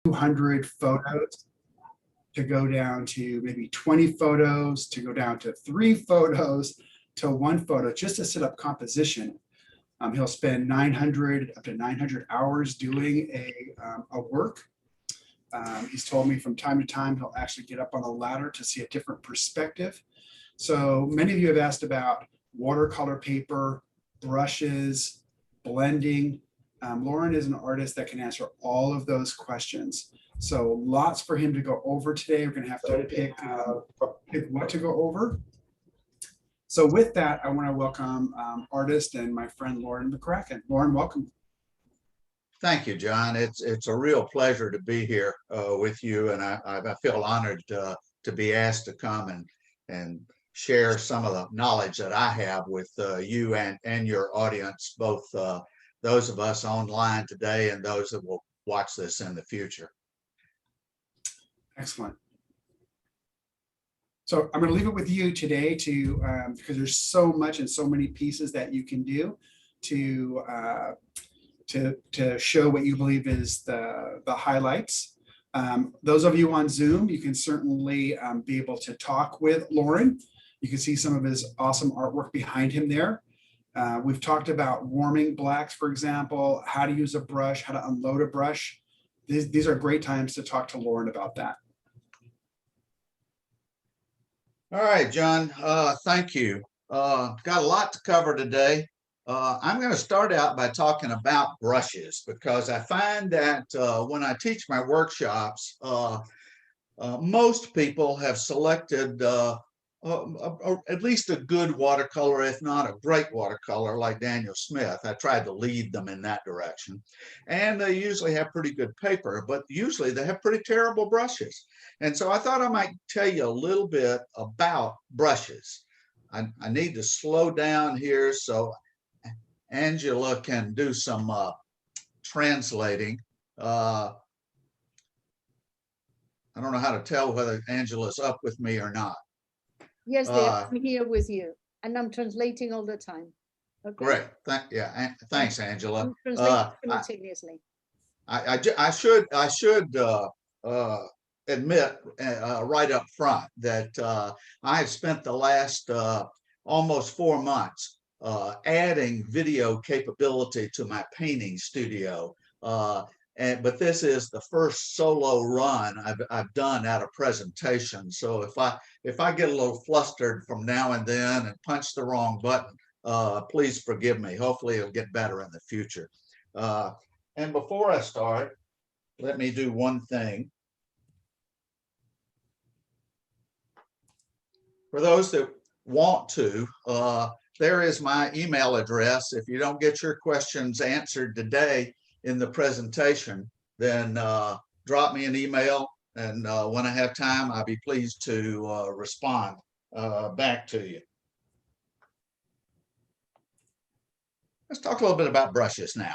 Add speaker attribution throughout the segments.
Speaker 1: 200 photos to go down to maybe 20 photos, to go down to 3 photos, to 1 photo, just to set up composition. He'll spend 900 up to 900 hours doing a work. He's told me from time to time he'll actually get up on a ladder to see a different perspective. So many of you have asked about watercolor paper, brushes, blending. Laurin is an artist that can answer all of those questions. So lots for him to go over today. We're going to have to pick what to go over. So with that, I want to welcome artist and my friend Laurin McCracken. Laurin, welcome.
Speaker 2: Thank you, John. It's a real pleasure to be here with you, and I feel honored to be asked to come and share some of the knowledge that I have with you and your audience, both those of us online today and those that will watch this in the future.
Speaker 1: Excellent. So I'm going to leave it with you today to because there's so much and so many pieces that you can do to show what you believe is the highlights. Those of you on Zoom, you can certainly be able to talk with Laurin. You can see some of his awesome artwork behind him there. We've talked about warming blacks, for example, how to use a brush, how to unload a brush. These are great times to talk to Laurin about that.
Speaker 2: All right, John, thank you. Got a lot to cover today. I'm going to start out by talking about brushes, because I find that when I teach my workshops, most people have selected at least a good watercolor, if not a great watercolor, like Daniel Smith. I tried to lead them in that direction. And they usually have pretty good paper, but usually they have pretty terrible brushes. And so I thought I might tell you a little bit about brushes. I need to slow down here so Angela can do some translating. I don't know how to tell whether Angela's up with me or not.
Speaker 3: Yes, dear, I'm here with you, and I'm translating all the time. Okay.
Speaker 2: Great. Thanks, Angela.
Speaker 3: Translate simultaneously.
Speaker 2: I should admit right up front that I have spent the last almost 4 months adding video capability to my painting studio. But this is the first solo run I've done at a presentation. So if I get a little flustered from now and then and punch the wrong button, please forgive me. Hopefully it'll get better in the future. And before I start, let me do one thing. For those that want to, there is my email address. If you don't get your questions answered today in the presentation, then drop me an email, and when I have time, I'll be pleased to respond back to you. Let's talk a little bit about brushes now.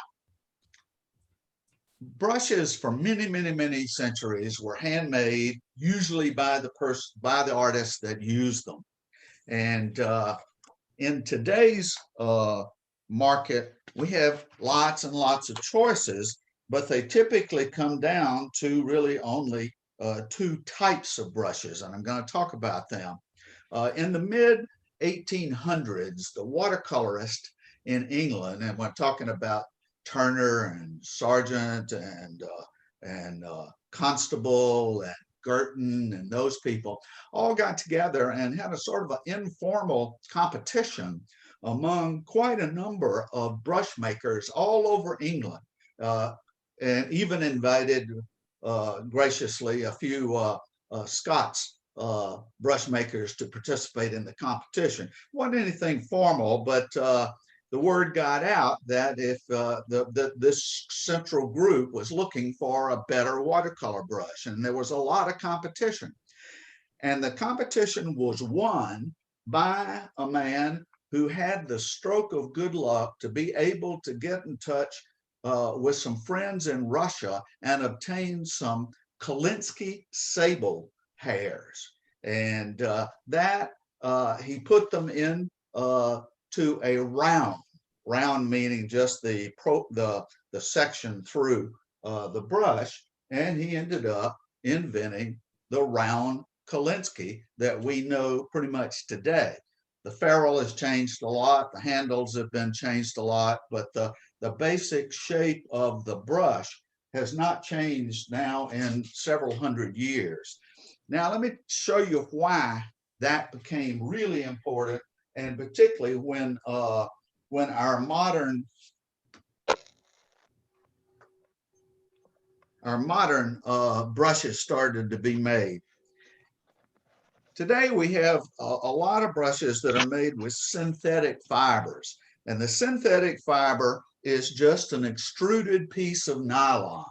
Speaker 2: Brushes for many, many, many centuries were handmade, usually by the artists that use them. And in today's market, we have lots and lots of choices, but they typically come down to really only 2 types of brushes, and I'm going to talk about them. In the mid 1800s, the watercolorist in England, and we're talking about Turner and Sargent and Constable and Girton and those people all got together and had a sort of an informal competition among quite a number of brush makers all over England, and even invited graciously a few Scots brush makers to participate in the competition. It wasn't anything formal, but the word got out that if this central group was looking for a better watercolor brush, and there was a lot of competition. And the competition was won by a man who had the stroke of good luck to be able to get in touch with some friends in Russia and obtain some Kolinsky sable hairs. And he put them in to a round meaning just the section through the brush, and he ended up inventing the round Kolinsky that we know pretty much today. The ferrule has changed a lot, the handles have been changed a lot, but the basic shape of the brush has not changed now in several hundred years. Now, let me show you why that became really important, and particularly when our modern brushes started to be made. Today, we have a lot of brushes that are made with synthetic fibers, and the synthetic fiber is just an extruded piece of nylon.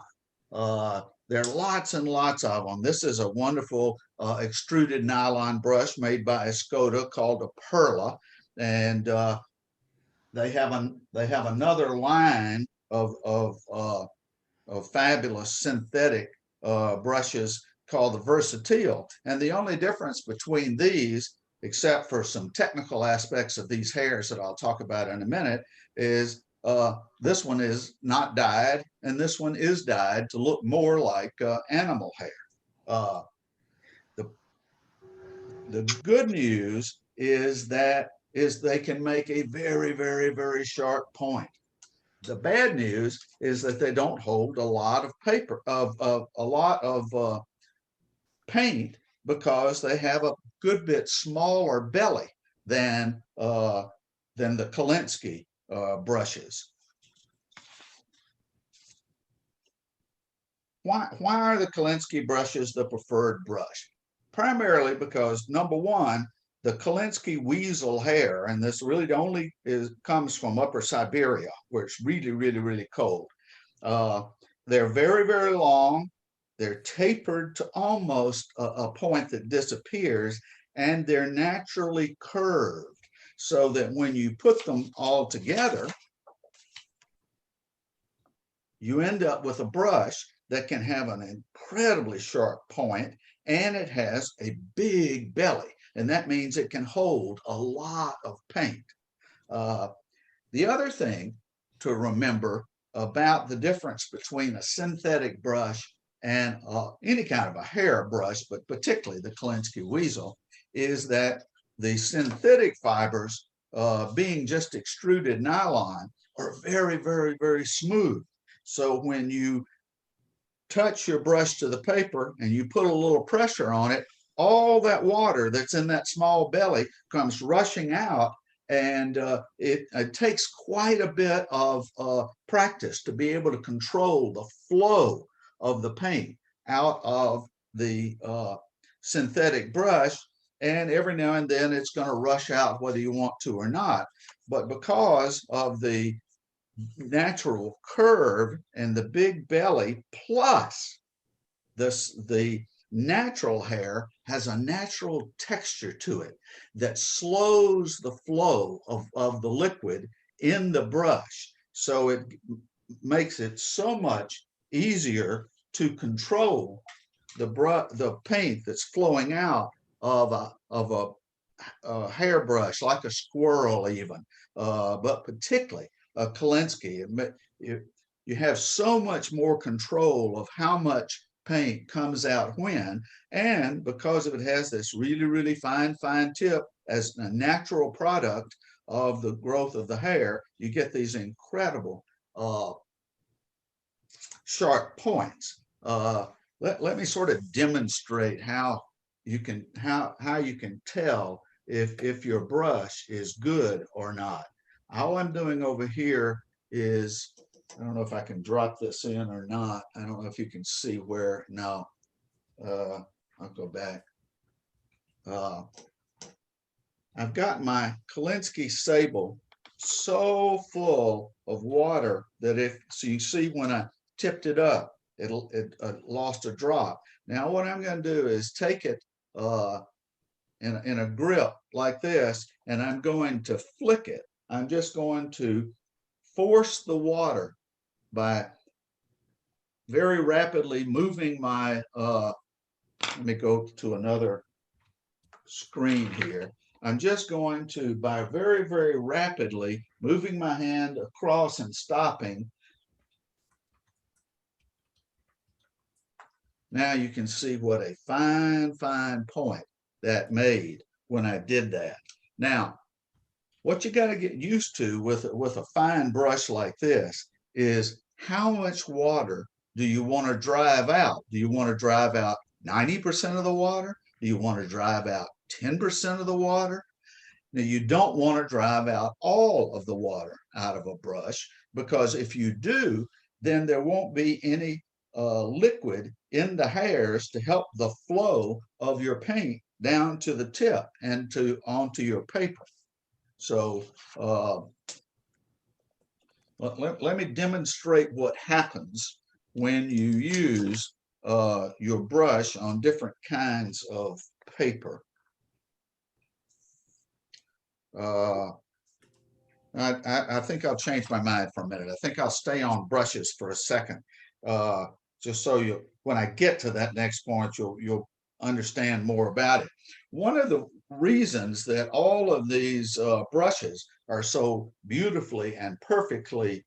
Speaker 2: There are lots and lots of them. This is a wonderful extruded nylon brush made by Escoda called a Perla, and they have another line of fabulous synthetic brushes called the Versatile. And the only difference between these, except for some technical aspects of these hairs that I'll talk about in a minute, is this one is not dyed and this one is dyed to look more like animal hair. The good news is that they can make a very, very, very sharp point. The bad news is that they don't hold a lot of paper, a lot of paint, because they have a good bit smaller belly than the Kolinsky brushes. Why are the Kolinsky brushes the preferred brush? Primarily because, number one, the Kolinsky weasel hair, and this really only comes from Upper Siberia, where it's really, really, really cold. They're very, very long. They're tapered to almost a point that disappears, and they're naturally curved, so that when you put them all together, you end up with a brush that can have an incredibly sharp point, and it has a big belly, and that means it can hold a lot of paint. The other thing to remember about the difference between a synthetic brush and any kind of a hair brush, but particularly the Kolinsky weasel, is that the synthetic fibers, being just extruded nylon, are very, very, very smooth. So when you touch your brush to the paper and you put a little pressure on it, all that water that's in that small belly comes rushing out, and it takes quite a bit of practice to be able to control the flow of the paint out of the synthetic brush, and every now and then it's going to rush out whether you want to or not. But because of the natural curve and the big belly, plus the natural hair has a natural texture to it that slows the flow of the liquid in the brush, so it makes it so much easier to control the paint that's flowing out of a hairbrush, like a squirrel even, but particularly a Kolinsky. You have so much more control of how much paint comes out when, and because it has this really, really fine tip as a natural product of the growth of the hair, you get these incredible sharp points. Let me sort of demonstrate how you can tell if your brush is good or not. All I'm doing over here is, I don't know if I can drop this in or not. I don't know if you can see where. No, I'll go back. I've got my Kolinsky sable so full of water that so you see when I tipped it up, it lost a drop. Now what I'm going to do is take it in a grip like this, and I'm going to flick it. I'm just going to force the water by very rapidly moving my, let me go to another screen here. I'm just going to, by very, very rapidly moving my hand across and stopping, Now you can see what a fine point that made when I did that. Now, what you got to get used to with a fine brush like this is how much water do you want to drive out? Do you want to drive out 90% of the water? Do you want to drive out 10% of the water? Now, you don't want to drive out all of the water out of a brush, because if you do, then there won't be any liquid in the hairs to help the flow of your paint down to the tip and onto your paper. So let me demonstrate what happens when you use your brush on different kinds of paper. I think I'll change my mind for a minute. I think I'll stay on brushes for a second, just so when I get to that next point, you'll understand more about it. One of the reasons that all of these brushes are so beautifully and perfectly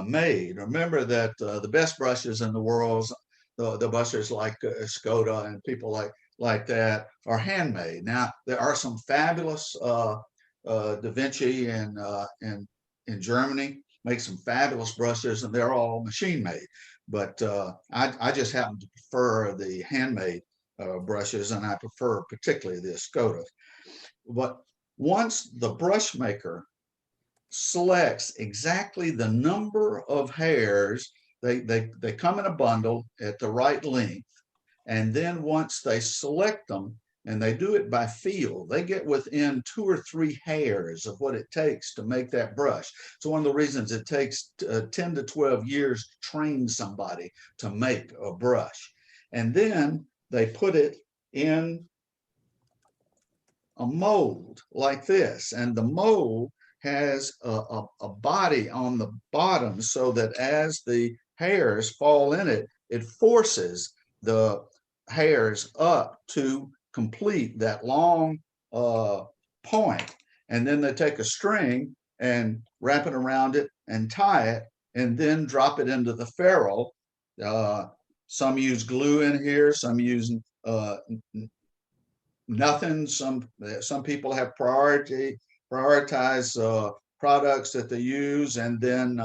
Speaker 2: made. Remember that the best brushes in the world, the brushes like Skoda and people like that, are handmade. Now, there are some fabulous Da Vinci in Germany make some fabulous brushes, and they're all machine made. But I just happen to prefer the handmade brushes, and I prefer particularly the Skoda. But once the brush maker selects exactly the number of hairs, they come in a bundle at the right length, and then once they select them, and they do it by feel, they get within 2 or 3 hairs of what it takes to make that brush. So one of the reasons it takes 10 to 12 years to train somebody to make a brush. And then they put it in a mold like this, and the mold has a body on the bottom, so that as the hairs fall in it, it forces the hairs up to complete that long point. And then they take a string and wrap it around it and tie it, and then drop it into the ferrule. Some use glue in here, some use nothing. Some people have prioritize products that they use, and then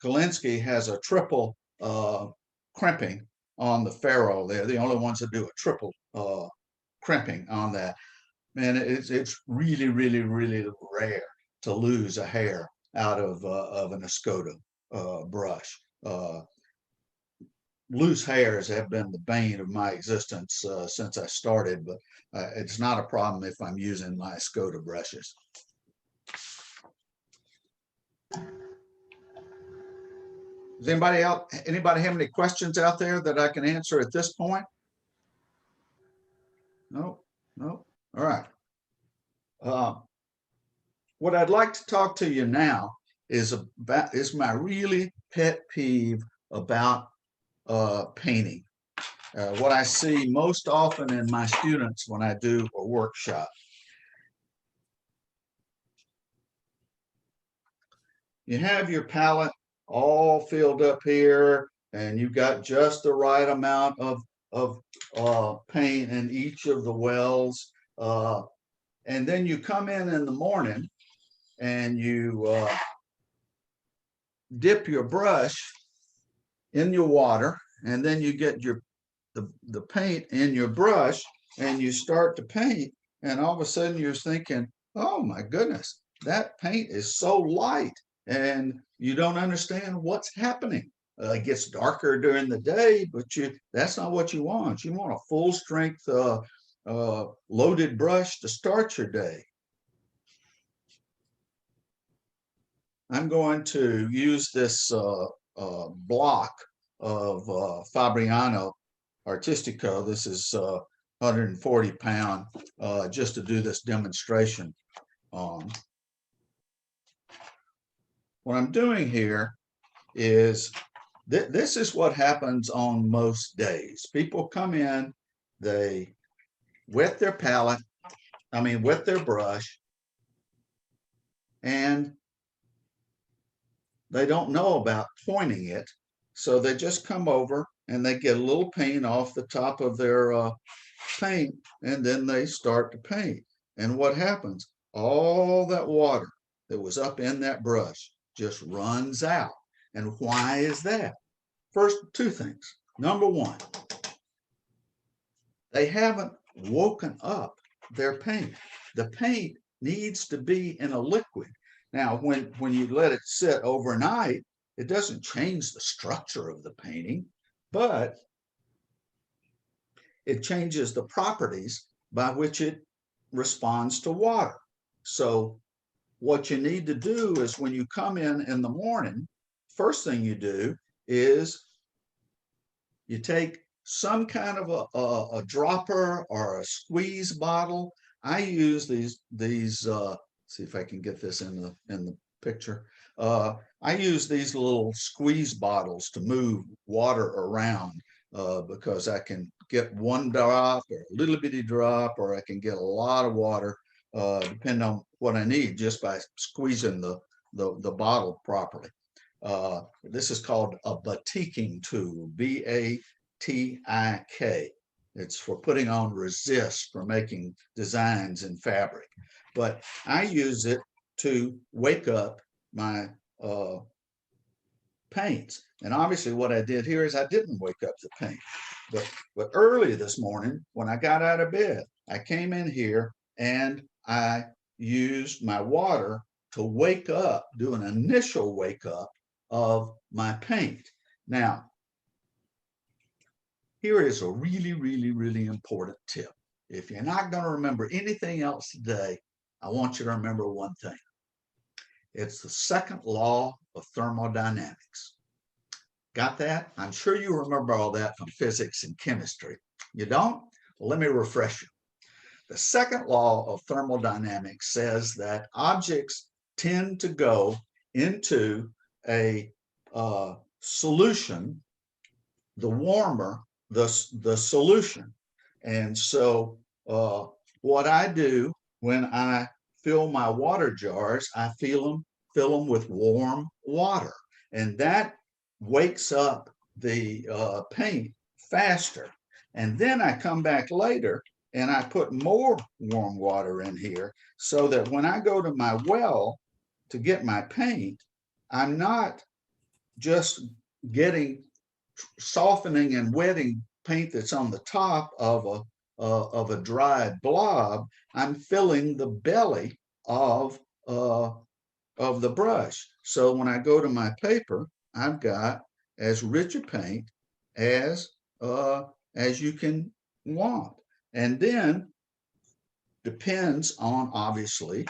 Speaker 2: Kolinsky has a triple crimping on the ferrule. They're the only ones that do a triple crimping on that. And it's really rare to lose a hair out of an Escoda brush. Loose hairs have been the bane of my existence since I started, but it's not a problem if I'm using my Escoda brushes. Does anybody have any questions out there that I can answer at this point? No. All right. What I'd like to talk to you now is my really pet peeve about painting. What I see most often in my students when I do a workshop. You have your palette all filled up here, and you've got just the right amount of paint in each of the wells. And then you come in the morning and you dip your brush in your water, and then you get the paint in your brush, and you start to paint, and all of a sudden you're thinking, oh my goodness, that paint is so light, and you don't understand what's happening. It gets darker during the day, but that's not what you want. You want a full strength loaded brush to start your day. I'm going to use this block of Fabriano Artistico. This is 140 pound, just to do this demonstration on. What I'm doing here is this is what happens on most days. People come in, they wet their palette, wet their brush, and they don't know about pointing it. So they just come over and they get a little paint off the top of their paint, and then they start to paint. And what happens? All that water that was up in that brush just runs out. And why is that? First, two things. Number one, they haven't woken up their paint. The paint needs to be in a liquid. Now, when you let it sit overnight, it doesn't change the structure of the painting, but it changes the properties by which it responds to water. So what you need to do is when you come in the morning, first thing you do is you take some kind of a dropper or a squeeze bottle. I use these see if I can get this in the picture. I use these little squeeze bottles to move water around because I can get one drop or a little bitty drop, or I can get a lot of water depending on what I need just by squeezing the bottle properly. This is called a batiking tool, B-A-T-I-K. It's for putting on resist for making designs in fabric. But I use it to wake up my paints. And obviously what I did here is I didn't wake up the paint. But early this morning, when I got out of bed, I came in here and I used my water to wake up, do an initial wake up of my paint. Now, here is a really, really, really important tip. If you're not going to remember anything else today, I want you to remember one thing. It's the second law of thermodynamics. Got that? I'm sure you remember all that from physics and chemistry. You don't? Well, let me refresh you. The second law of thermodynamics says that objects tend to go into a solution, the warmer the solution. And so what I do when I fill my water jars, I fill them with warm water, and that wakes up the paint faster. And then I come back later and I put more warm water in here so that when I go to my well to get my paint, I'm not just getting softening and wetting paint that's on the top of a dried blob. I'm filling the belly of the brush. So when I go to my paper, I've got as rich a paint as you can want. And then depends on obviously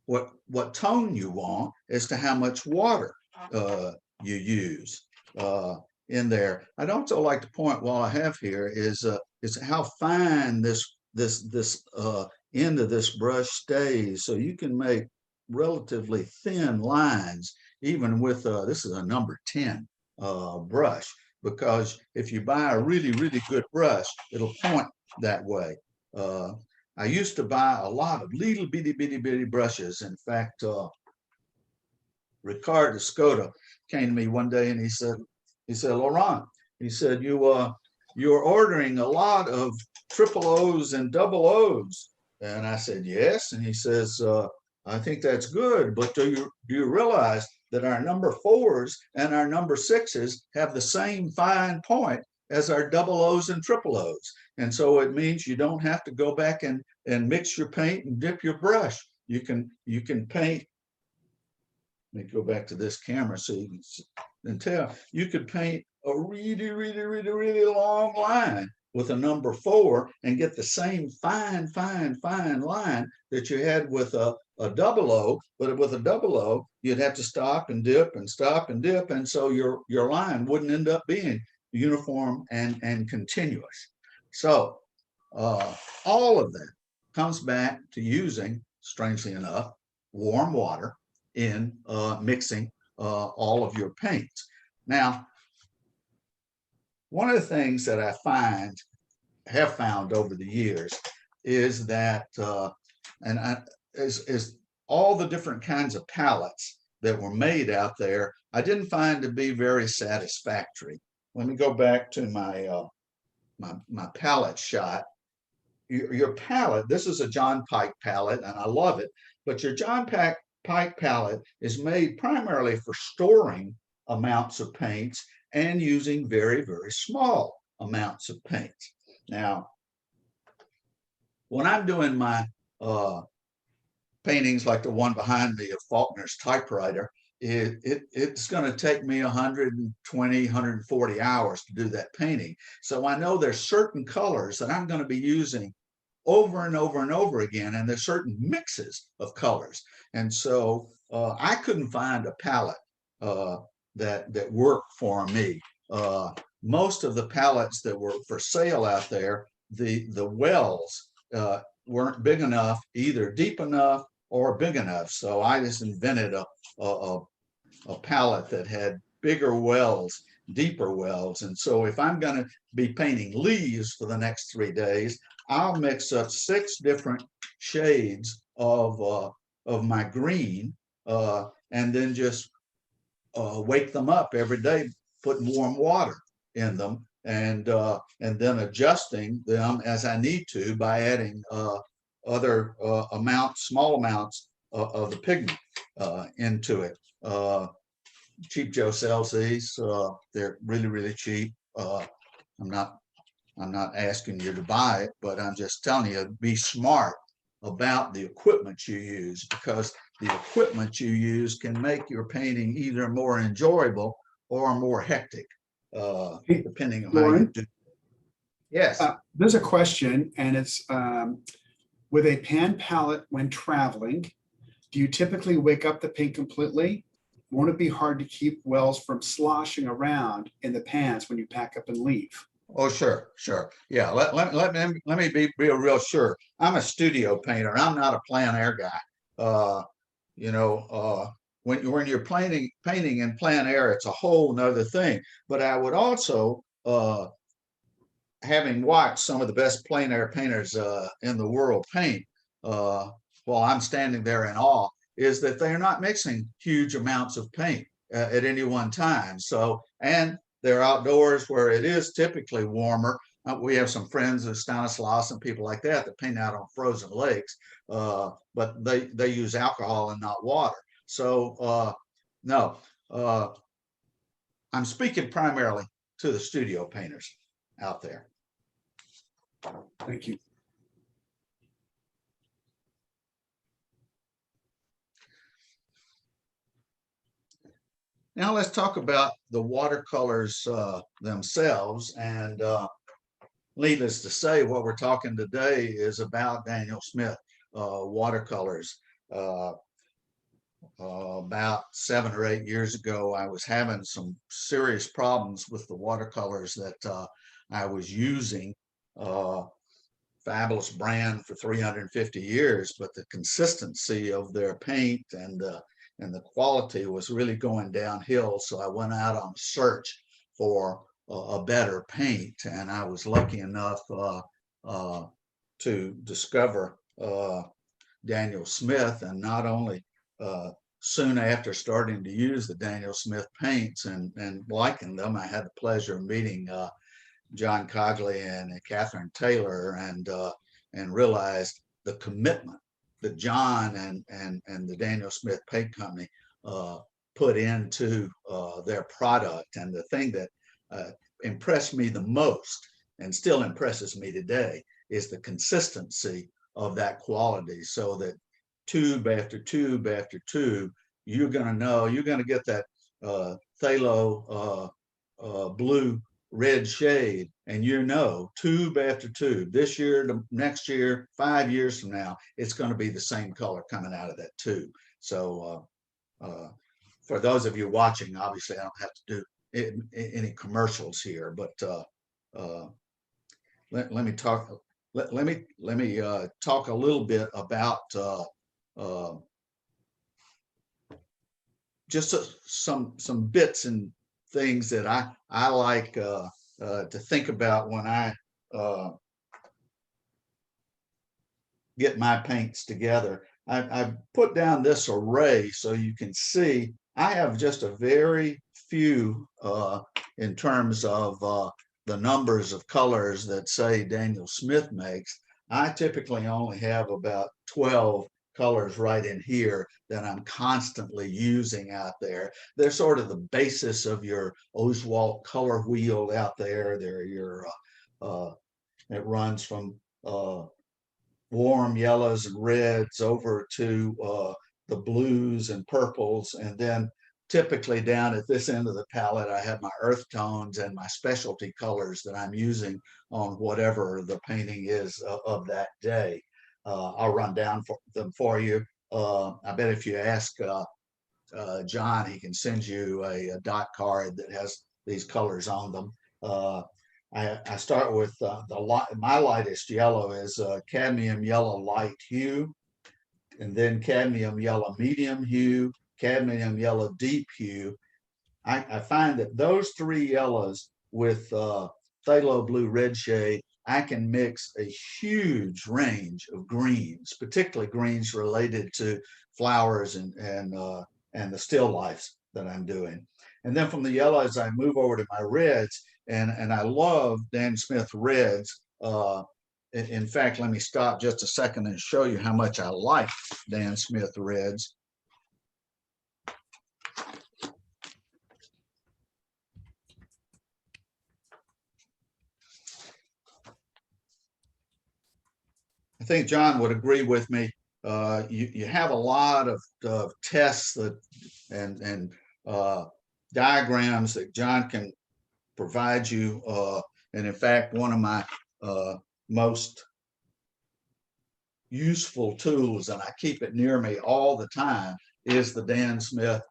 Speaker 2: what tone you want as to how much water you use in there. I'd also like to point while I have here is how fine this end of this brush stays. So you can make relatively thin lines even with this is a number 10 brush, because if you buy a really, really good brush, it'll point that way. I used to buy a lot of little bitty brushes. In fact, Ricard Escoda came to me one day and he said, Laurin, he said, you're ordering a lot of triple O's and double O's. And I said, yes. And he says, I think that's good, but do you realize that our number 4s and our number 6s have the same fine point as our double O's and triple O's? And so it means you don't have to go back and mix your paint and dip your brush. You can paint. Let me go back to this camera so you can tell. You could paint a really, really, really, really long line with a number 4 and get the same fine line that you had with a double O. But with a double O, you'd have to stop and dip and stop and dip, and so your line wouldn't end up being uniform and continuous. So all of that comes back to using, strangely enough, warm water in mixing all of your paints. Now, one of the things that I have found over the years is that, is all the different kinds of palettes that were made out there, I didn't find to be very satisfactory. Let me go back to my my palette shot. Your palette, this is a John Pike palette, and I love it, but your John Pike palette is made primarily for storing amounts of paints and using very, very small amounts of paints. Now, when I'm doing my paintings like the one behind me of Faulkner's typewriter, it's going to take me 120, 140 hours to do that painting. So I know there's certain colors that I'm going to be using over and over and over again, and there's certain mixes of colors. And so I couldn't find a palette that worked for me. Most of the palettes that were for sale out there, the wells weren't big enough, either deep enough or big enough. So I just invented a palette that had bigger wells, deeper wells. And so if I'm going to be painting leaves for the next 3 days, I'll mix up 6 different shades of my green, and then just wake them up every day, putting warm water in them, and then adjusting them as I need to by adding other small amounts of the pigment into it. Cheap Joe sells these. They're really, really cheap. I'm not asking you to buy it, but I'm just telling you, be smart about the equipment you use, because the equipment you use can make your painting either more enjoyable or more hectic, depending on how you do. Yes.
Speaker 1: There's a question, and it's with a pan palette when traveling, do you typically wake up the paint completely? Won't it be hard to keep wells from sloshing around in the pans when you pack up and leave?
Speaker 2: Oh, sure. Yeah, let me be real sure. I'm a studio painter. I'm not a plein air guy. When you're painting in plein air, it's a whole nother thing. But I would also, having watched some of the best plein air painters in the world paint, while I'm standing there in awe, is that they're not mixing huge amounts of paint at any one time. So, and they're outdoors where it is typically warmer. We have some friends of Stanislaus and people like that paint out on frozen lakes, but they use alcohol and not water. So no, I'm speaking primarily to the studio painters out there.
Speaker 1: Thank you.
Speaker 2: Now let's talk about the watercolors themselves. And needless to say, what we're talking today is about Daniel Smith watercolors. About 7 or 8 years ago, I was having some serious problems with the watercolors that I was using. Fabulous brand for 350 years, but the consistency of their paint and the quality was really going downhill. So I went out on a search for a better paint, and I was lucky enough to discover Daniel Smith. And not only soon after starting to use the Daniel Smith paints and liking them, I had the pleasure of meeting John Cogley and Catherine Taylor, and realized the commitment that John and the Daniel Smith Paint Company put into their product. And the thing that impressed me the most, and still impresses me today, is the consistency of that quality, so that tube after tube after tube, you're going to know, you're going to get that phthalo blue red shade, and tube after tube, this year to next year, 5 years from now, it's going to be the same color coming out of that tube. So for those of you watching, obviously I don't have to do any commercials here, but let me talk a little bit about just some bits and things that I like to think about when I get my paints together. I put down this array so you can see I have just a very few in terms of the numbers of colors that say Daniel Smith makes. I typically only have about 12 colors right in here that I'm constantly using out there. They're sort of the basis of your Oswalt color wheel out there. They're your, it runs from warm yellows and reds over to the blues and purples. And then typically down at this end of the palette, I have my earth tones and my specialty colors that I'm using on whatever the painting is of that day. I'll run down them for you. I bet if you ask John, he can send you a dot card that has these colors on them. I start with my lightest yellow is cadmium yellow light hue, and then cadmium yellow medium hue, cadmium yellow deep hue. I find that those three yellows with phthalo blue red shade, I can mix a huge range of greens, particularly greens related to flowers and the still lifes that I'm doing. And then from the yellows, I move over to my reds, and I love Dan Smith reds. In fact, let me stop just a second and show you how much I like Dan Smith reds. I think John would agree with me. You have a lot of tests that and diagrams that John can provide you. And in fact, one of my most useful tools, and I keep it near me all the time, is the Dan Smith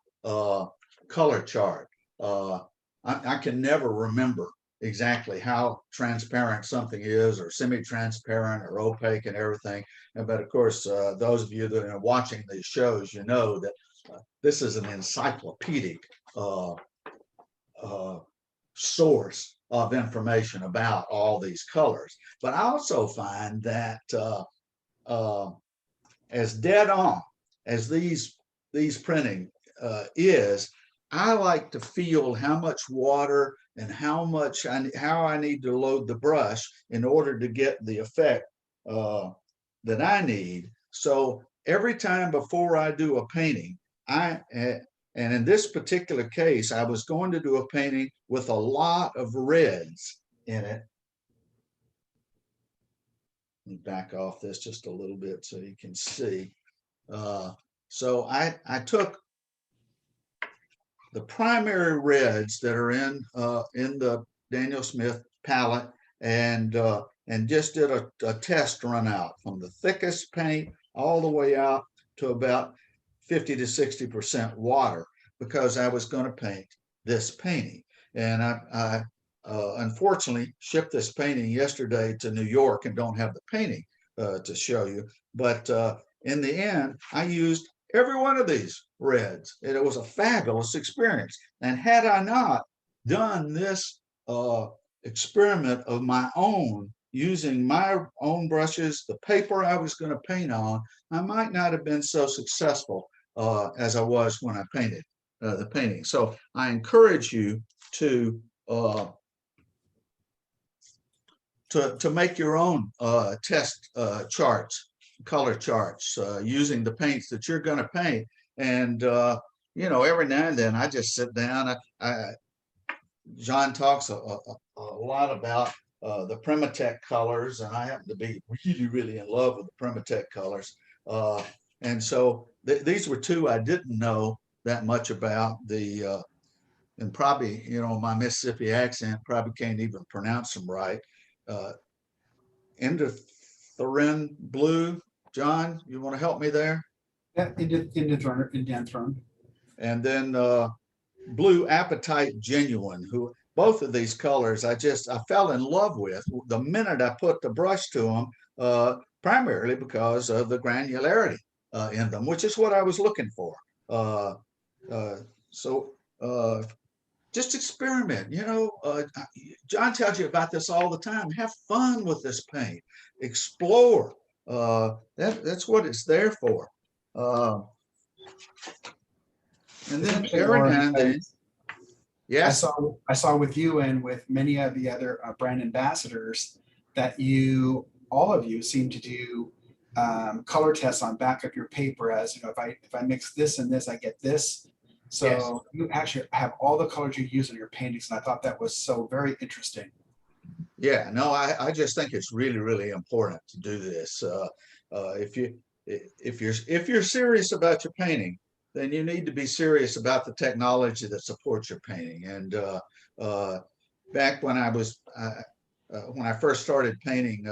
Speaker 2: color chart. I can never remember exactly how transparent something is, or semi-transparent, or opaque, and everything. But of course, those of you that are watching these shows, you know that this is an encyclopedic source of information about all these colors. But I also find that as dead on as these printing is, I like to feel how much water and how I need to load the brush in order to get the effect that I need. So every time before I do a painting, and in this particular case, I was going to do a painting with a lot of reds in it. Let me back off this just a little bit so you can see. So I took the primary reds that are in the Daniel Smith palette and just did a test run out from the thickest paint all the way out to about 50 to 60% water, because I was going to paint this painting. And I unfortunately shipped this painting yesterday to New York and don't have the painting to show you. But in the end, I used every one of these reds, and it was a fabulous experience. And had I not done this experiment of my own, using my own brushes, the paper I was going to paint on, I might not have been so successful as I was when I painted the painting. So I encourage you to make your own test charts, color charts, using the paints that you're going to paint. And you know, every now and then I just sit down. John talks a lot about the Primatech colors, and I happen to be really in love with the Primatech colors. And so these were two I didn't know that much about. And probably, you know, my Mississippi accent probably can't even pronounce them right. Indanthrone blue. John, you want to help me there?
Speaker 1: Yeah, indanthrone.
Speaker 2: And then blue appetite genuine, who both of these colors I fell in love with the minute I put the brush to them, primarily because of the granularity in them, which is what I was looking for. So just experiment, you know. John tells you about this all the time. Have fun with this paint, explore. That's what it's there for. And then
Speaker 1: Interesting,
Speaker 2: every
Speaker 1: Laurin,
Speaker 2: now and then,
Speaker 1: because
Speaker 2: yes,
Speaker 1: I saw with you and with many of the other brand ambassadors that all of you seem to do color tests on back of your paper as, you know, if I mix this and this, I get this. So
Speaker 2: yes.
Speaker 1: you actually have all the colors you use in your paintings. And I thought that was so very interesting.
Speaker 2: Yeah, no, I just think it's really, really important to do this. If you're serious about your painting, then you need to be serious about the technology that supports your painting. And back when I first started painting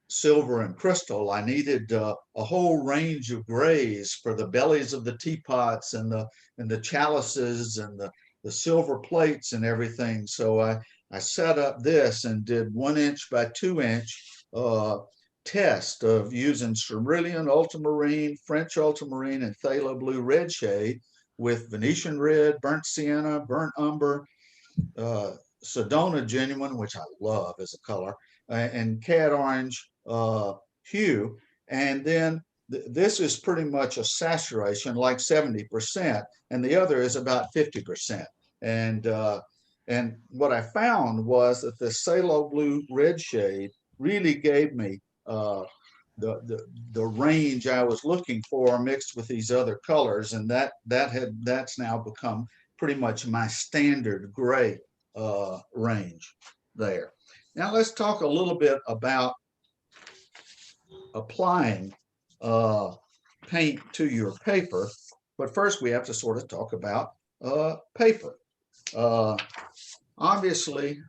Speaker 2: silver and crystal, I needed a whole range of grays for the bellies of the teapots and the chalices and the silver plates and everything. So I set up this and did 1 inch by 2 inch test of using cerulean ultramarine, French ultramarine, and phthalo blue red shade with Venetian red, burnt sienna, burnt umber, Sedona genuine, which I love as a color, and cad orange hue. And then this is pretty much a saturation, like 70%, and the other is about 50%. And what I found was that the phthalo blue red shade really gave me the range I was looking for mixed with these other colors, and that's now become pretty much my standard gray range there. Now let's talk a little bit about applying paint to your paper, but first we have to sort of talk about paper. Obviously,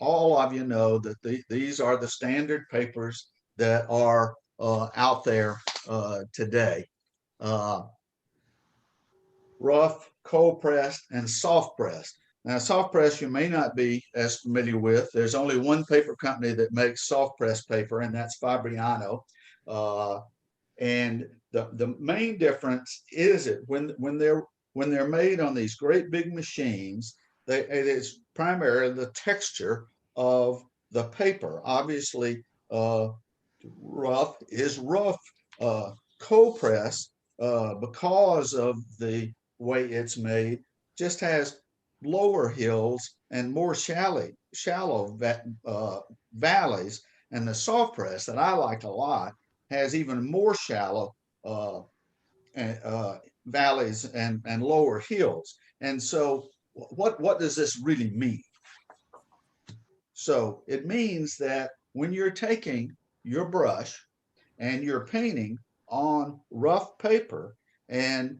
Speaker 2: all of you know that these are the standard papers that are out there today. Rough, cold pressed, and soft pressed. Now, soft press you may not be as familiar with. There's only one paper company that makes soft press paper, and that's Fabriano. And the main difference is when they're made on these great big machines, it is primarily the texture of the paper. Obviously, rough is rough. Cold press, because of the way it's made, just has lower hills and more shallow valleys. And the soft press that I like a lot has even more shallow valleys and lower hills. And so what does this really mean? So it means that when you're taking your brush and you're painting on rough paper, and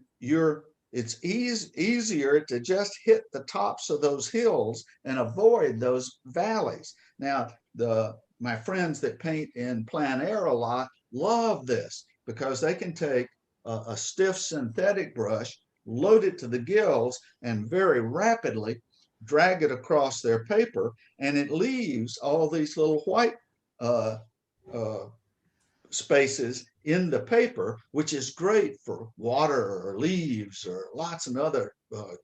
Speaker 2: it's easier to just hit the tops of those hills and avoid those valleys. Now, my friends that paint in plein air a lot love this because they can take a stiff synthetic brush, load it to the gills, and very rapidly drag it across their paper, and it leaves all these little white spaces in the paper, which is great for water or leaves or lots of other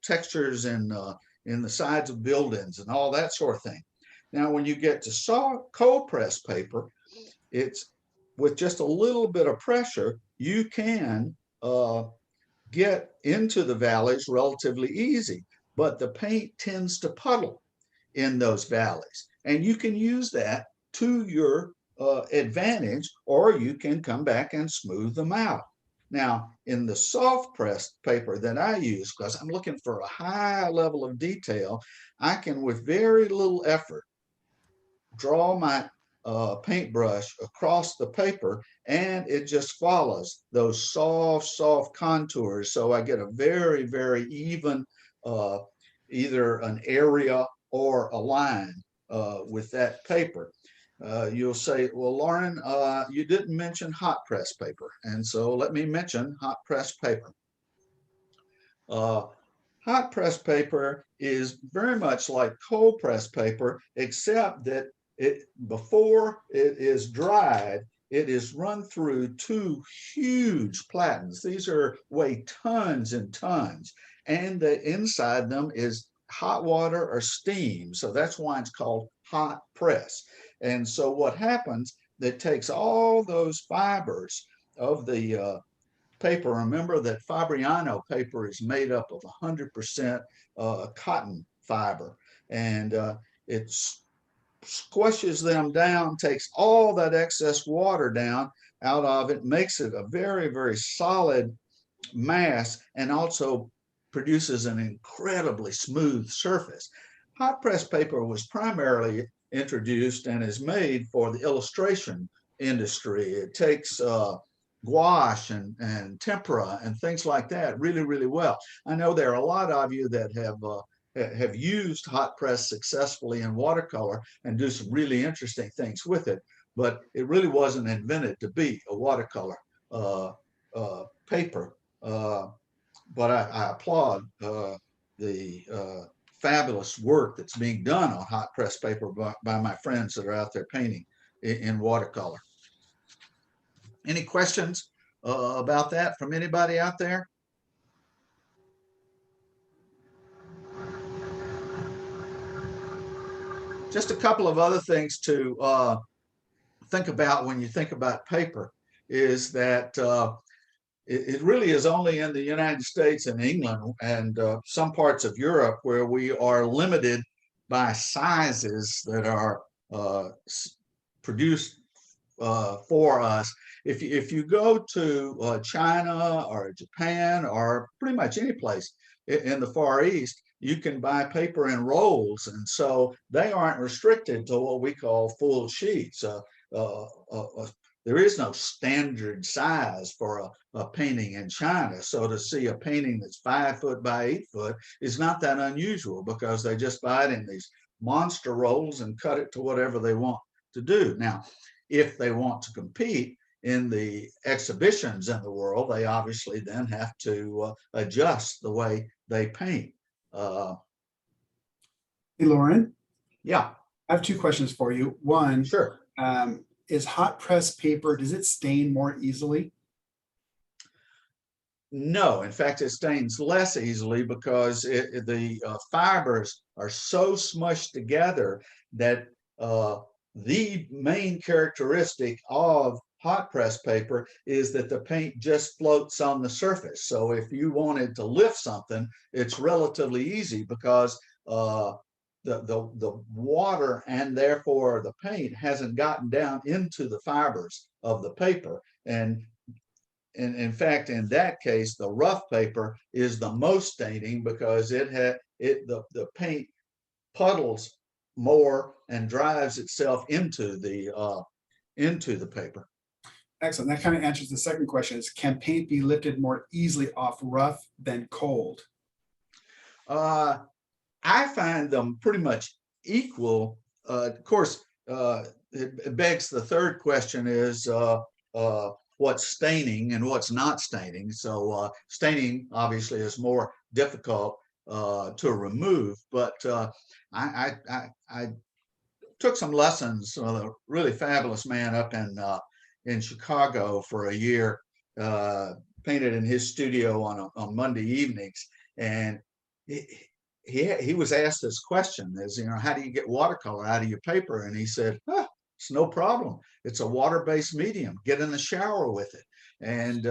Speaker 2: textures in the sides of buildings and all that sort of thing. Now, when you get to cold press paper, it's with just a little bit of pressure, you can get into the valleys relatively easy, but the paint tends to puddle in those valleys. And you can use that to your advantage, or you can come back and smooth them out. Now, in the soft pressed paper that I use, because I'm looking for a high level of detail, I can, with very little effort, draw my paintbrush across the paper, and it just follows those soft contours. So I get a very, very even, either an area or a line with that paper. You'll say, well, Laurin, you didn't mention hot press paper. And so let me mention hot press paper. Hot press paper is very much like cold press paper, except that before it is dried, it is run through two huge platens. These weigh tons and tons, and inside them is hot water or steam. So that's why it's called hot press. And so what happens, that takes all those fibers of the paper, remember that Fabriano paper is made up of 100% cotton fiber, and it squishes them down, takes all that excess water down out of it, makes it a very, very solid mass, and also produces an incredibly smooth surface. Hot press paper was primarily introduced and is made for the illustration industry. It takes gouache and tempera and things like that really, really well. I know there are a lot of you that have used hot press successfully in watercolor and do some really interesting things with it, but it really wasn't invented to be a watercolor paper. But I applaud the fabulous work that's being done on hot press paper by my friends that are out there painting in watercolor. Any questions about that from anybody out there? Just a couple of other things to think about when you think about paper is that it really is only in the United States and England and some parts of Europe where we are limited by sizes that are produced for us. If you go to China or Japan or pretty much any place in the Far East, you can buy paper in rolls, and so they aren't restricted to what we call full sheets. There is no standard size for a painting in China. So to see a painting that's 5 foot by 8 foot is not that unusual, because they just buy it in these monster rolls and cut it to whatever they want to do. Now, if they want to compete in the exhibitions in the world, they obviously then have to adjust the way they paint.
Speaker 1: Hey, Laurin.
Speaker 2: Yeah.
Speaker 1: I have 2 questions for you. One,
Speaker 2: sure.
Speaker 1: Is hot press paper, does it stain more easily?
Speaker 2: No, in fact, it stains less easily because the fibers are so smushed together that the main characteristic of hot press paper is that the paint just floats on the surface. So if you wanted to lift something, it's relatively easy because the water and therefore the paint hasn't gotten down into the fibers of the paper. And in fact, in that case, the rough paper is the most staining because the paint puddles more and drives itself into the paper.
Speaker 1: Excellent. That kind of answers the second question: is can paint be lifted more easily off rough than cold?
Speaker 2: I find them pretty much equal. Of course, it begs the third question is what's staining and what's not staining. So staining obviously is more difficult to remove, but I took some lessons with a really fabulous man up in Chicago for a year, painted in his studio on Monday evenings, and he was asked this question: is, how do you get watercolor out of your paper? And he said, it's no problem. It's a water-based medium. Get in the shower with it. And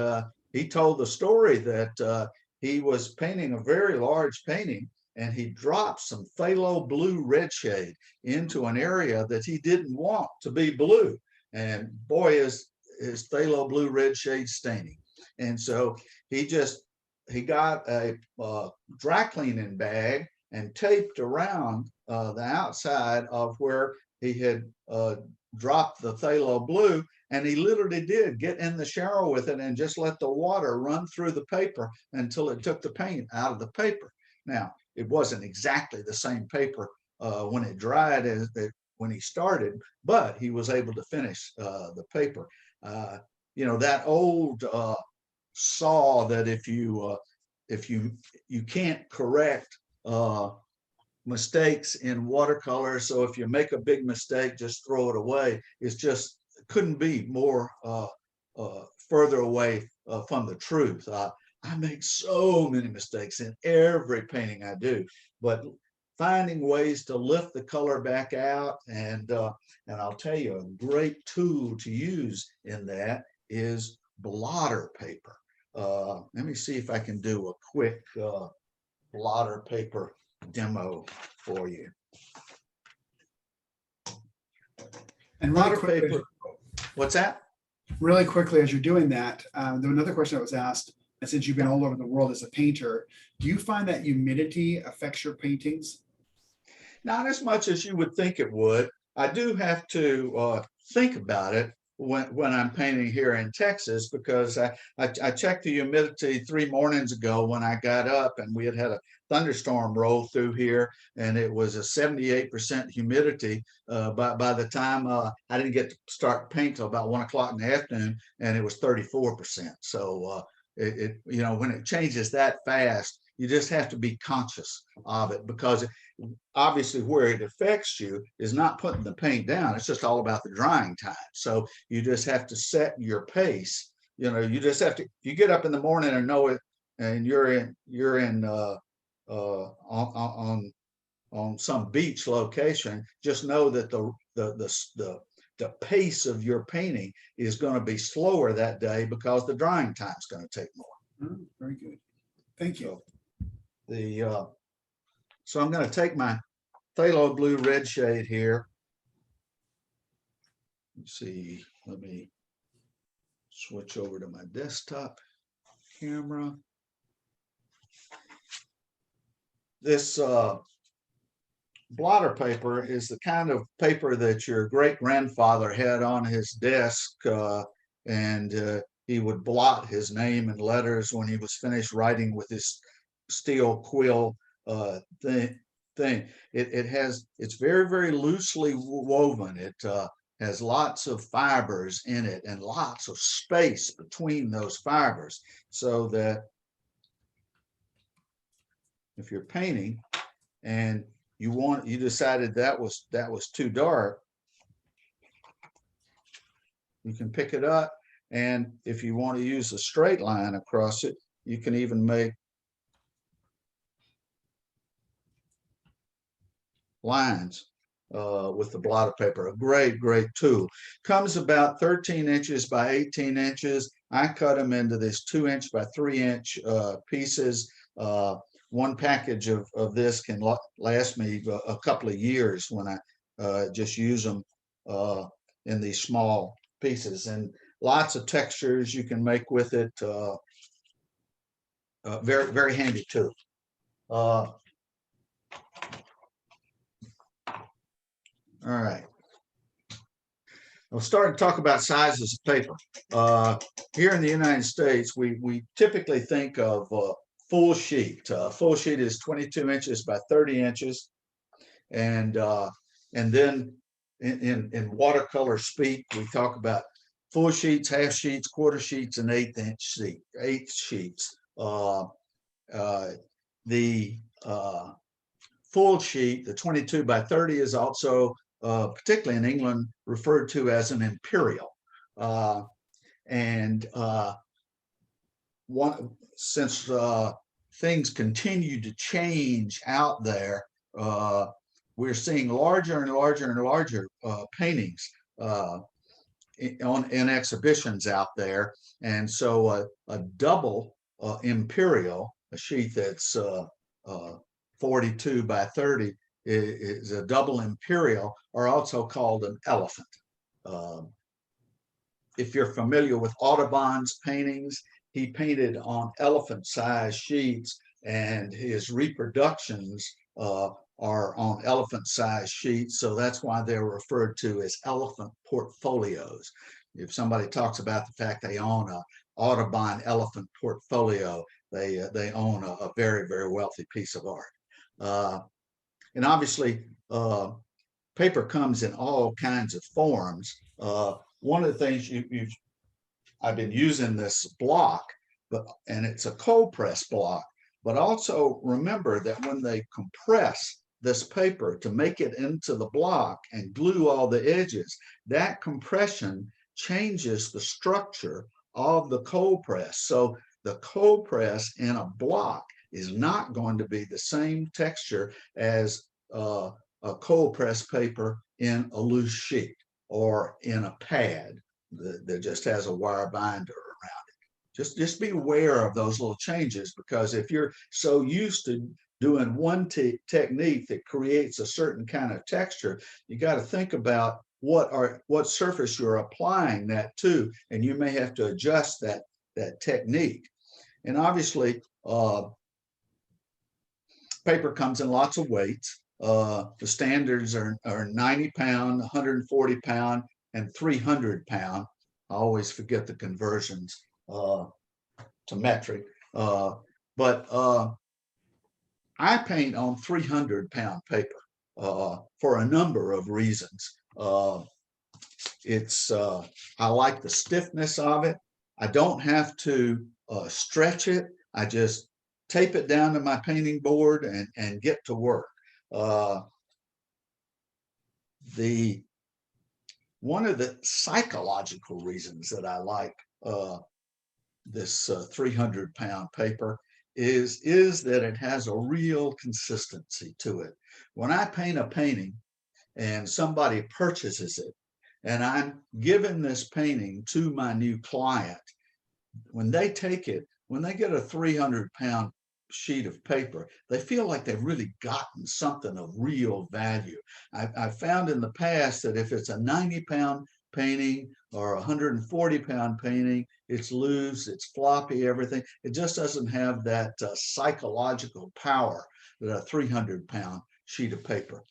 Speaker 2: he told the story that he was painting a very large painting, and he dropped some phthalo blue red shade into an area that he didn't want to be blue. And boy, is phthalo blue red shade staining. And so he got a dry cleaning bag and taped around the outside of where he had dropped the phthalo blue, and he literally did get in the shower with it and just let the water run through the paper until it took the paint out of the paper. Now, it wasn't exactly the same paper when it dried as when he started, but he was able to finish the paper. That old saw that if you can't correct mistakes in watercolor, so if you make a big mistake, just throw it away, it's just couldn't be more further away from the truth. I make so many mistakes in every painting I do, but finding ways to lift the color back out, and I'll tell you, a great tool to use in that is blotter paper. let me see if I can do a quick blotter paper demo for you.
Speaker 1: And
Speaker 2: Blotter paper. What's that?
Speaker 1: Really quickly, as you're doing that, there was another question that was asked, and since you've been all over the world as a painter, do you find that humidity affects your paintings?
Speaker 2: Not as much as you would think it would. I do have to think about it when I'm painting here in Texas, because I checked the humidity 3 mornings ago when I got up, and we had a thunderstorm roll through here, and it was a 78% humidity. By the time I didn't get to start paint till about 1 o'clock in the afternoon, and it was 34%. So you know, when it changes that fast, you just have to be conscious of it, because obviously where it affects you is not putting the paint down. It's just all about the drying time. So you just have to set your pace. You know, you just have to, if you get up in the morning and know it, and you're on some beach location, just know that the pace of your painting is going to be slower that day, because the drying time is going to take more.
Speaker 1: Oh, very good. Thank you.
Speaker 2: So I'm going to take my phthalo blue red shade here. Let's see, let me switch over to my desktop camera. This blotter paper is the kind of paper that your great-grandfather had on his desk, and he would blot his name and letters when he was finished writing with his steel quill thing. It's very, very loosely woven. It has lots of fibers in it and lots of space between those fibers, so that if you're painting and you decided that was too dark, you can pick it up, and if you want to use a straight line across it, you can even make lines with the blotter paper. A great tool. Comes about 13 inches by 18 inches. I cut them into this 2-inch by 3-inch pieces. One package of this can last me a couple of years when I just use them in these small pieces, and lots of textures you can make with it. Very, very handy too. All right. We'll start to talk about sizes of paper. Here in the United States, we typically think of full sheet. Full sheet is 22 inches by 30 inches. And then in watercolor speak, we talk about full sheets, half sheets, quarter sheets, and eighth sheets. The full sheet, the 22 by 30, is also particularly in England referred to as an imperial. Since things continue to change out there, we're seeing larger and larger and larger paintings in exhibitions out there. And so a double imperial, a sheet that's 42 by 30, is a double imperial, or also called an elephant. If you're familiar with Audubon's paintings, he painted on elephant-sized sheets, and his reproductions are on elephant-sized sheets. So that's why they're referred to as elephant portfolios. If somebody talks about the fact they own a Audubon elephant portfolio, they own a very, very wealthy piece of art. And obviously, paper comes in all kinds of forms. One of the things I've been using this block, and it's a cold press block, but also remember that when they compress this paper to make it into the block and glue all the edges, that compression changes the structure of the cold press. So the cold press in a block is not going to be the same texture as a cold press paper in a loose sheet or in a pad that just has a wire binder around it. just be aware of those little changes, because if you're so used to doing one technique that creates a certain kind of texture, you got to think about what surface you're applying that to, and you may have to adjust that technique. And obviously, paper comes in lots of weights. The standards are 90 pound, 140 pound, and 300 pound. I always forget the conversions to metric, but I paint on 300 pound paper for a number of reasons. I like the stiffness of it. I don't have to stretch it. I just tape it down to my painting board and get to work. One of the psychological reasons that I like this 300 pound paper is that it has a real consistency to it. When I paint a painting and somebody purchases it, and I'm giving this painting to my new client, when they take it, when they get a 300 pound sheet of paper, they feel like they've really gotten something of real value. I've found in the past that if it's a 90 pound painting or a 140 pound painting, it's loose, it's floppy, everything. It just doesn't have that psychological power that a 300 pound sheet of paper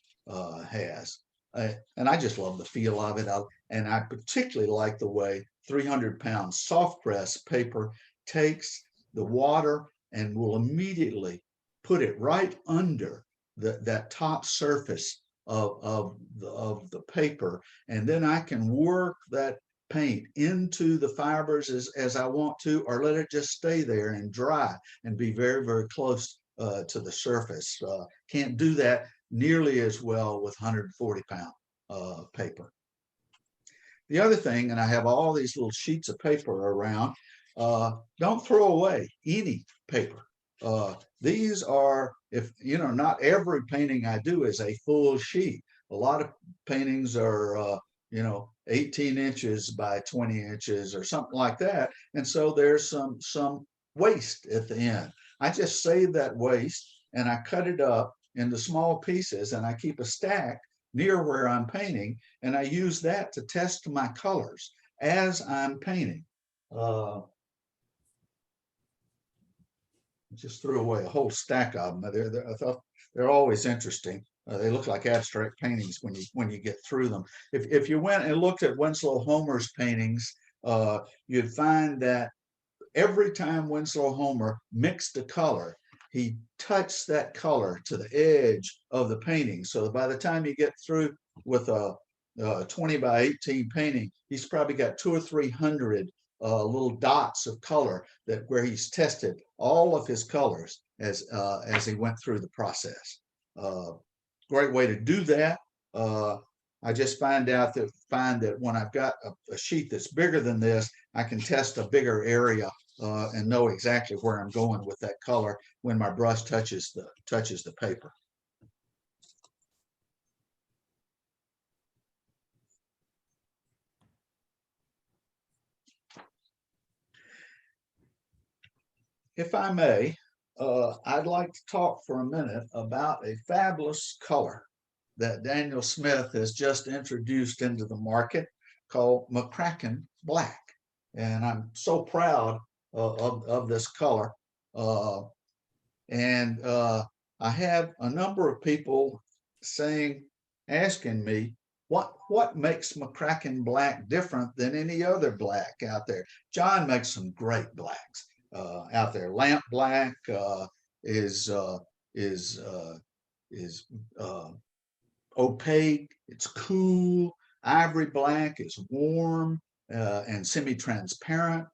Speaker 2: has. And I just love the feel of it. And I particularly like the way 300 pound soft press paper takes the water and will immediately put it right under that top surface of the paper. And then I can work that paint into the fibers as I want to, or let it just stay there and dry and be very, very close to the surface. Can't do that nearly as well with 140 pound paper. The other thing, and I have all these little sheets of paper around, don't throw away any paper. These are, if you know, not every painting I do is a full sheet. A lot of paintings are, 18 inches by 20 inches or something like that. And so there's some waste at the end. I just save that waste and I cut it up into small pieces, and I keep a stack near where I'm painting, and I use that to test my colors as I'm painting. Just threw away a whole stack of them. I thought they're always interesting. They look like abstract paintings when you get through them. If you went and looked at Winslow Homer's paintings, you'd find that every time Winslow Homer mixed a color, he touched that color to the edge of the painting. So by the time you get through with a 20 by 18 painting, he's probably got 200 or 300 little dots of color where he's tested all of his colors as he went through the process. Great way to do that. I just find that when I've got a sheet that's bigger than this, I can test a bigger area and know exactly where I'm going with that color when my brush touches the paper. If I may, I'd like to talk for a minute about a fabulous color that Daniel Smith has just introduced into the market called McCracken Black. And I'm so proud of this color. And I have a number of people asking me, what makes McCracken Black different than any other black out there? John makes some great blacks out there. Lamp black is opaque, it's cool. Ivory black is warm and semi-transparent.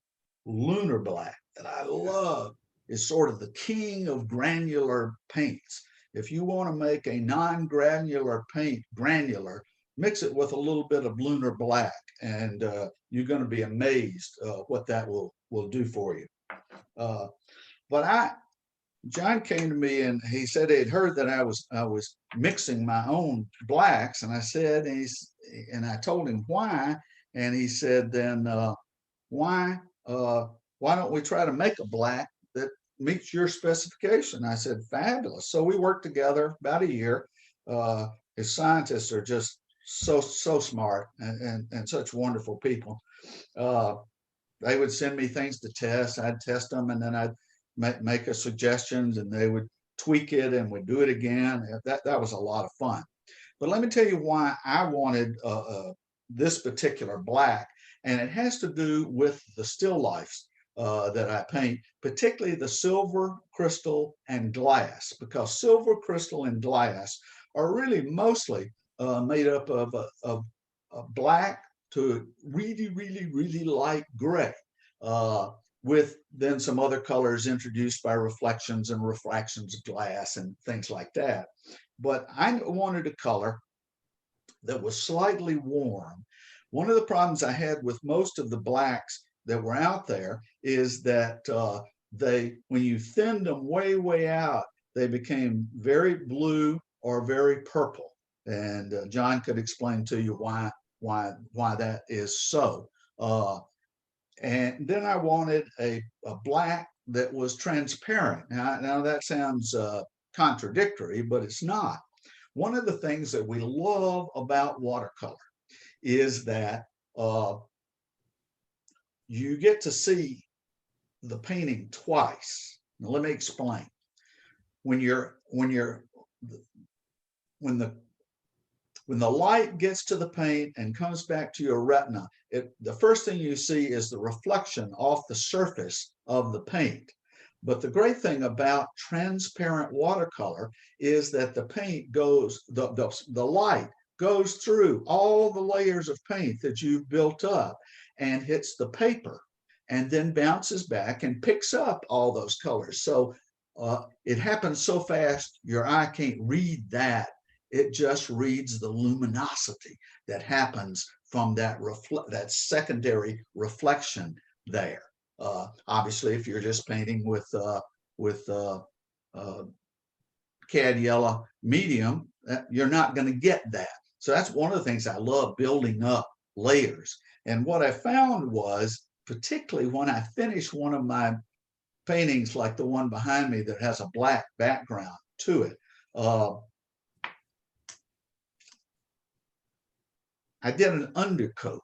Speaker 2: Lunar black, that I love, is sort of the king of granular paints. If you want to make a non-granular paint granular, mix it with a little bit of lunar black, and you're going to be amazed what that will do for you. But John came to me and he said he'd heard that I was mixing my own blacks, and I said, and I told him why, and he said, then why why don't we try to make a black that meets your specification? I said, fabulous. So we worked together about a year. His scientists are just so smart and such wonderful people. They would send me things to test. I'd test them, and then I'd make a suggestions, and they would tweak it, and we'd do it again. That was a lot of fun. But let me tell you why I wanted this particular black, and it has to do with the still lifes that I paint, particularly the silver, crystal, and glass, because silver, crystal, and glass are really mostly made up of a black to really light gray, with then some other colors introduced by reflections and refractions of glass and things like that. But I wanted a color that was slightly warm. One of the problems I had with most of the blacks that were out there is that when you thinned them way out, they became very blue or very purple. And John could explain to you why that is so. And then I wanted a black that was transparent. Now that sounds contradictory, but it's not. One of the things that we love about watercolor is that you get to see the painting twice. Now, let me explain. When the light gets to the paint and comes back to your retina, the first thing you see is the reflection off the surface of the paint. But the great thing about transparent watercolor is that the paint goes, the light goes through all the layers of paint that you've built up and hits the paper, and then bounces back and picks up all those colors. So it happens so fast, your eye can't read that. It just reads the luminosity that happens from that secondary reflection there. Obviously, if you're just painting with cad yellow medium, you're not going to get that. So that's one of the things I love, building up layers. And what I found was, particularly when I finished one of my paintings, like the one behind me that has a black background to it, I did an undercoat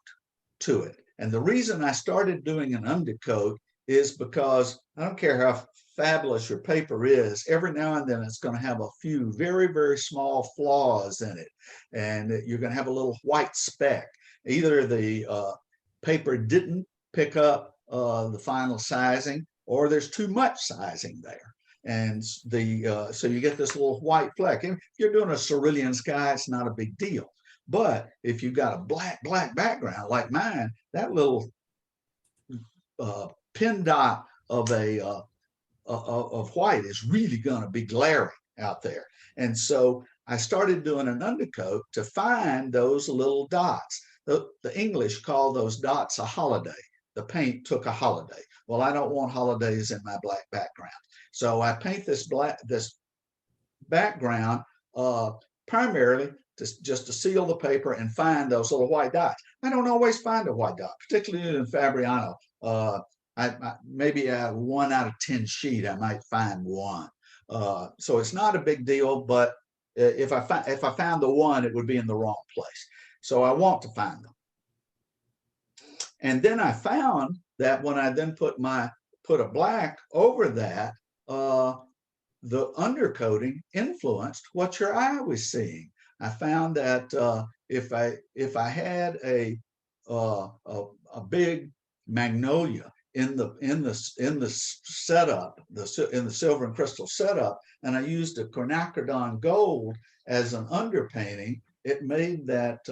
Speaker 2: to it. And the reason I started doing an undercoat is because I don't care how fabulous your paper is, every now and then it's going to have a few very small flaws in it. And you're going to have a little white speck. Either the paper didn't pick up the final sizing, or there's too much sizing there. And so you get this little white fleck. If you're doing a cerulean sky, it's not a big deal. But if you've got a black background like mine, that little pin dot of white is really going to be glaring out there. And so I started doing an undercoat to find those little dots. The English call those dots a holiday. The paint took a holiday. Well, I don't want holidays in my black background. So I paint this background primarily just to seal the paper and find those little white dots. I don't always find a white dot, particularly in Fabriano. Maybe a 1 out of 10 sheet, I might find one. So it's not a big deal, but if I found the one, it would be in the wrong place. So I want to find them. And then I found that when I then put a black over that, the undercoating influenced what your eye was seeing. I found that if I had a big magnolia in the setup, in the silver and crystal setup, and I used a quinacridone gold as an underpainting, it made that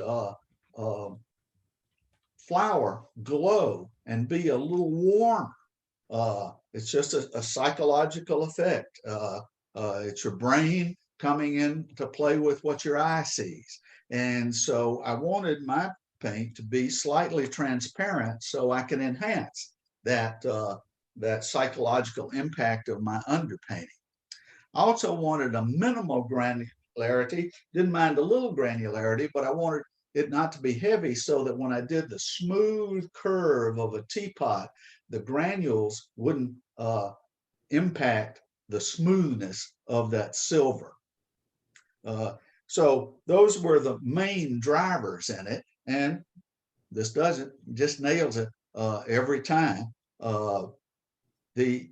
Speaker 2: flower glow and be a little warmer. It's just a psychological effect. It's your brain coming in to play with what your eye sees. And so I wanted my paint to be slightly transparent so I can enhance that psychological impact of my underpainting. I also wanted a minimal granularity, didn't mind a little granularity, but I wanted it not to be heavy so that when I did the smooth curve of a teapot, the granules wouldn't impact the smoothness of that silver. So those were the main drivers in it, and this just nails it every time. The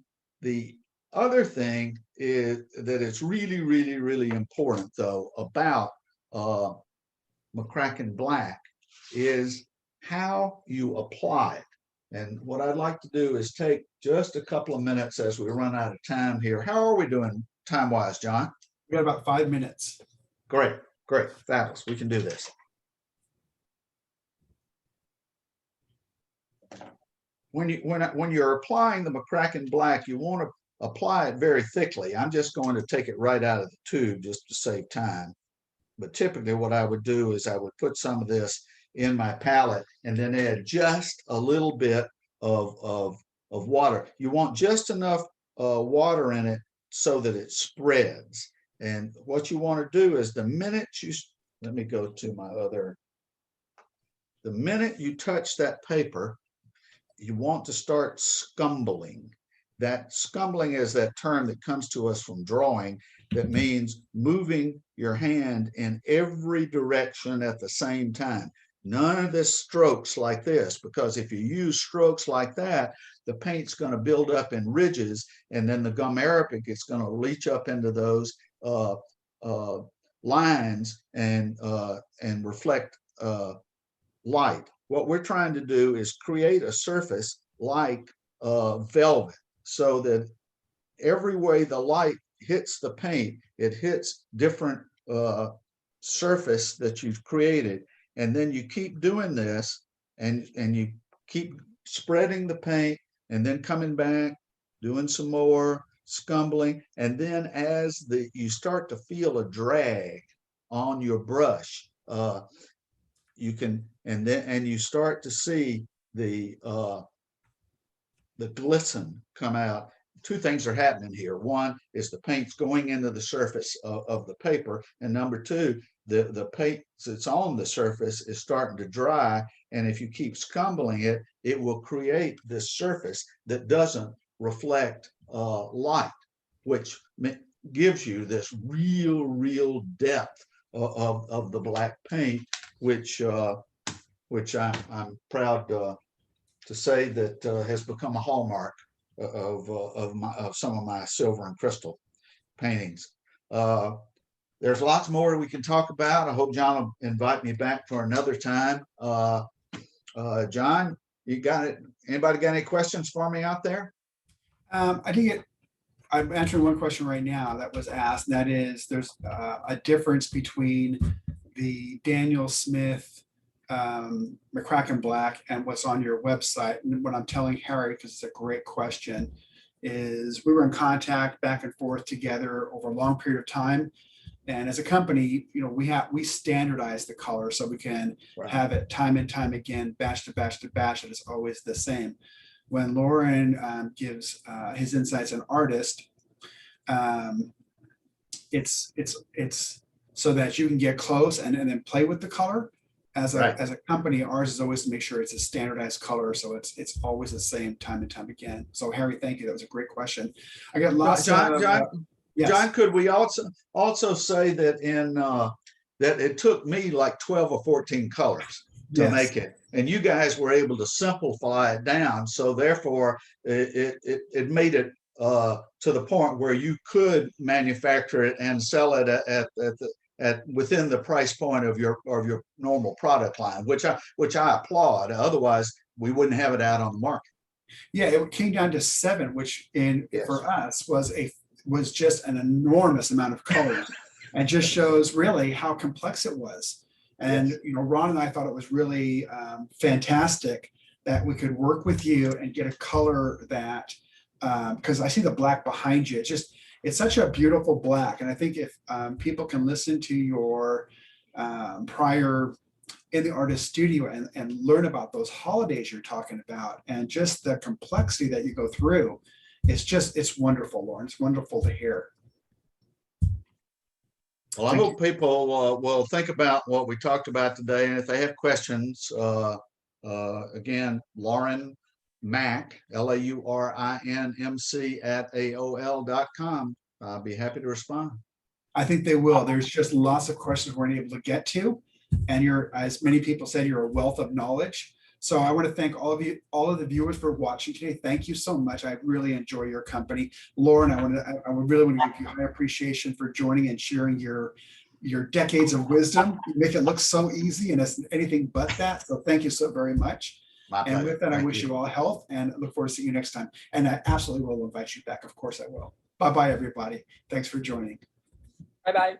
Speaker 2: other thing is that it's really, really, really important though about McCracken Black is how you apply it. And what I'd like to do is take just a couple of minutes as we run out of time here. How are we doing time-wise, John?
Speaker 1: We got about 5 minutes.
Speaker 2: Great, great, fabulous. We can do this. When you're applying the McCracken Black, you want to apply it very thickly. I'm just going to take it right out of the tube just to save time. But typically what I would do is I would put some of this in my palette and then add just a little bit of water. You want just enough water in it so that it spreads. And what you want to do is the minute you, let me go to my other, the minute you touch that paper, you want to start scumbling. That scumbling is that term that comes to us from drawing that means moving your hand in every direction at the same time. None of this strokes like this, because if you use strokes like that, the paint's going to build up in ridges, and then the gum arabic is going to leach up into those lines and reflect light. What we're trying to do is create a surface like velvet, so that every way the light hits the paint, it hits different surface that you've created. And then you keep doing this, and you keep spreading the paint, and then coming back, doing some more scumbling. And then as you start to feel a drag on your brush, you can, and you start to see the glisten come out. Two things are happening here. One is the paint's going into the surface of the paper, and number two, the paint that's on the surface is starting to dry, and if you keep scumbling it, it will create this surface that doesn't reflect light, which gives you this real depth of the black paint, which I'm proud to say that has become a hallmark of some of my silver and crystal paintings. There's lots more we can talk about. I hope John will invite me back for another time. John, you got it? Anybody got any questions for me out there?
Speaker 1: I'm answering one question right now that was asked. And that is, there's a difference between the Daniel Smith McCracken Black and what's on your website. And what I'm telling Harry, because it's a great question, is we were in contact back and forth together over a long period of time. And as a company, we standardize the color so we can have it time and time again, batch to batch to batch, and it's always the same. When Laurin gives his insights as an artist, it's so that you can get close and then play with the color. As a company, ours is always to make sure it's a standardized color, so it's always the same time and time again. So Harry, thank you. That was a great question. I got lots of yes.
Speaker 2: John, could we also say that that it took me like 12 or 14 colors to make it, and you guys were able to simplify it down, so therefore it made it to the point where you could manufacture it and sell it at within the price point of your normal product line, which I applaud. Otherwise, we wouldn't have it out on the market.
Speaker 1: Yeah, it came down to 7, which for us was just an enormous amount of colors, and just shows really how complex it was. And Ron and I thought it was really fantastic that we could work with you and get a color that, because I see the black behind you. It's such a beautiful black. And I think if people can listen to your prior in the artist studio and learn about those holidays you're talking about, and just the complexity that you go through, it's wonderful, Laurin. It's wonderful to hear.
Speaker 2: Well, I
Speaker 1: Thank
Speaker 2: hope people will think about what we talked about today, and if they have questions, again, Laurin Mac, LAURINMC at AOL.com. I'll be happy to respond.
Speaker 1: I think they will. There's just lots of questions we're unable to get to. And you're, as many people said, you're a wealth of knowledge. So I want to thank all of you, all of the viewers for watching today. Thank you so much. I really enjoy your company. Laurin, I would really want to give you high appreciation for joining and sharing your decades of wisdom. You make it look so easy, and it's anything but that. So thank you so very much.
Speaker 2: My
Speaker 1: And
Speaker 2: pleasure.
Speaker 1: with that, I
Speaker 2: Thank
Speaker 1: wish you all health and look forward to seeing you next time. And I absolutely will invite you back. Of course I will. Bye-bye, everybody. Thanks for joining.
Speaker 4: Bye-bye.